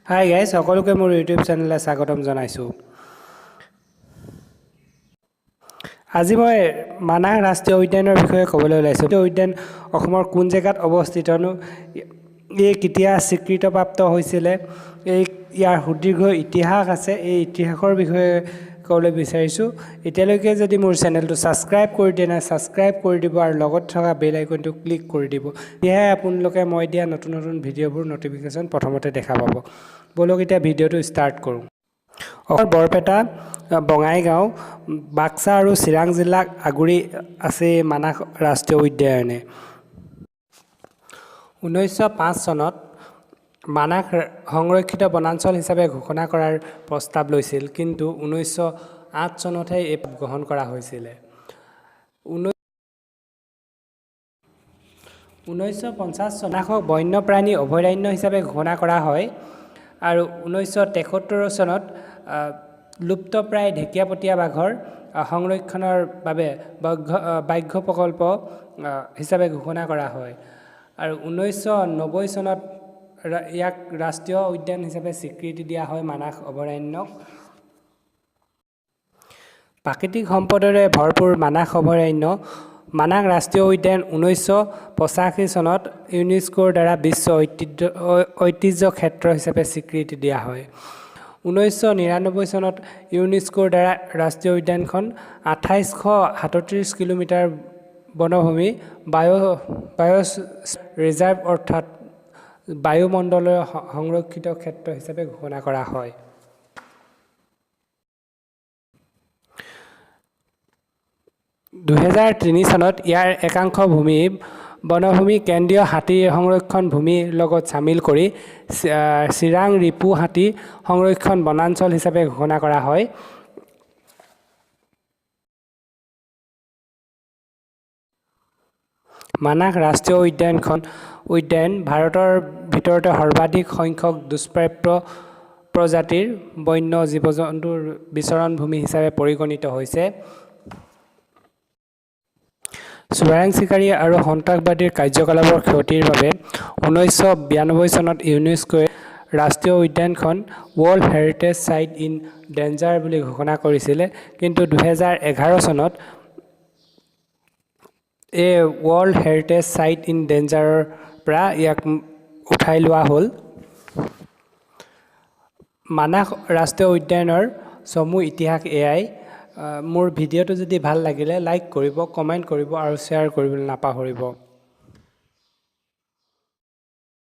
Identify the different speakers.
Speaker 1: Hi guys সকলোকে মোৰ YouTube চেনেললৈ স্বাগতম জনাইছোঁ। আজি মই মানাহ ৰাষ্ট্ৰীয় উদ্যানৰ বিষয়ে ক'বলৈ ওলাইছোঁ। এই উদ্যান অসমৰ কোন জেগাত অৱস্থিতনো, এই কেতিয়া স্বীকৃতপ্ৰাপ্ত হৈছিলে, ইয়াৰ সুদীৰ্ঘ ইতিহাস আছে, এই ইতিহাসৰ বিষয়ে ক'বলৈ বিচাৰিছোঁ। এতিয়ালৈকে যদি মোৰ চেনেলটো ছাবস্ক্ৰাইব কৰি দিয়া নাই, ছাবস্ক্ৰাইব কৰি দিব আৰু লগত থকা বেল আইকনটো ক্লিক কৰি দিব। তেতিয়াহে আপোনালোকে মই দিয়া নতুন নতুন ভিডিঅ'বোৰ ন'টিফিকেশ্যন প্ৰথমতে দেখা পাব। বলক এতিয়া ভিডিঅ'টো ষ্টাৰ্ট কৰোঁ। অসমৰ বৰপেটা, বঙাইগাঁও, বাক্সা আৰু চিৰাং জিলাক আগুৰি আছে মানাহ ৰাষ্ট্ৰীয় উদ্যানে। 1905 চনত মানাহ সংৰক্ষিত বনাঞ্চল হিচাপে ঘোষণা কৰাৰ প্ৰস্তাৱ লৈছিল, কিন্তু 1908 চনতহে এই গ্ৰহণ কৰা হৈছিলে। 1950 চনত বন্যপ্ৰাণী অভয়াৰণ্য হিচাপে ঘোষণা কৰা হয় আৰু 1973 চনত লুপ্তপ্ৰায় ঢেকীয়াপতীয়া বাঘৰ সংৰক্ষণৰ বাবে ব্যাঘ্ৰ প্ৰকল্প হিচাপে ঘোষণা কৰা হয় আৰু 1990 চনত ইয়াক ৰাষ্ট্ৰীয় উদ্যান হিচাপে স্বীকৃতি দিয়া হয় মানাহ অভয়াৰণ্যক। প্ৰাকৃতিক সম্পদৰে ভৰপূৰ মানাহ অভয়াৰণ্য। মানাহ ৰাষ্ট্ৰীয় উদ্যান 1985 চনত ইউনেস্কোৰ দ্বাৰা বিশ্ব ঐতিহ্য ক্ষেত্ৰ হিচাপে স্বীকৃতি দিয়া হয়। 1999 চনত ইউনেস্কোৰ দ্বাৰা ৰাষ্ট্ৰীয় উদ্যানখন 2837 কিলোমিটাৰ বনভূমি বায়'স্ফিয়াৰ অৰ্থাৎ বায়ুমণ্ডলৰ সংৰক্ষিত ক্ষেত্ৰ হিচাপে ঘোষণা কৰা হয়। (2003 চনত ইয়াৰ একাংশ ভূমি বনভূমি কেন্দ্ৰীয় হাতী সংৰক্ষণ ভূমিৰ লগত চামিল কৰি চিৰাং ৰিপু হাতী সংৰক্ষণ বনাঞ্চল হিচাপে ঘোষণা কৰা হয়। মানাহ ৰাষ্ট্ৰীয় উদ্যান ভাৰতৰ ভিতৰতে সৰ্বাধিক সংখ্যক দুষ্প্ৰাপ্য প্ৰজাতিৰ বন্য জীৱ-জন্তুৰ বিচৰণ ভূমি হিচাপে পৰিগণিত হৈছে। চোৰাং চিকাৰী আৰু সন্ত্ৰাসবাদীৰ কাৰ্যকলাপৰ ক্ষতিৰ বাবে 1992 চনত ইউনেস্কোৱে ৰাষ্ট্ৰীয় উদ্যানখন world heritage site in danger বুলি ঘোষণা কৰিছিল, কিন্তু 2011 চনত এই ৱৰ্ল্ড হেৰিটেজ চাইট ইন ডেঞ্জাৰৰ পৰা ইয়াক উঠাই লোৱা হ'ল। মানাহ ৰাষ্ট্ৰীয় উদ্যানৰ চমু ইতিহাস এয়াই। মোৰ ভিডিঅ'টো যদি ভাল লাগিলে লাইক কৰিব, কমেণ্ট কৰিব আৰু শ্বেয়াৰ কৰিবলৈ নাপাহৰিব।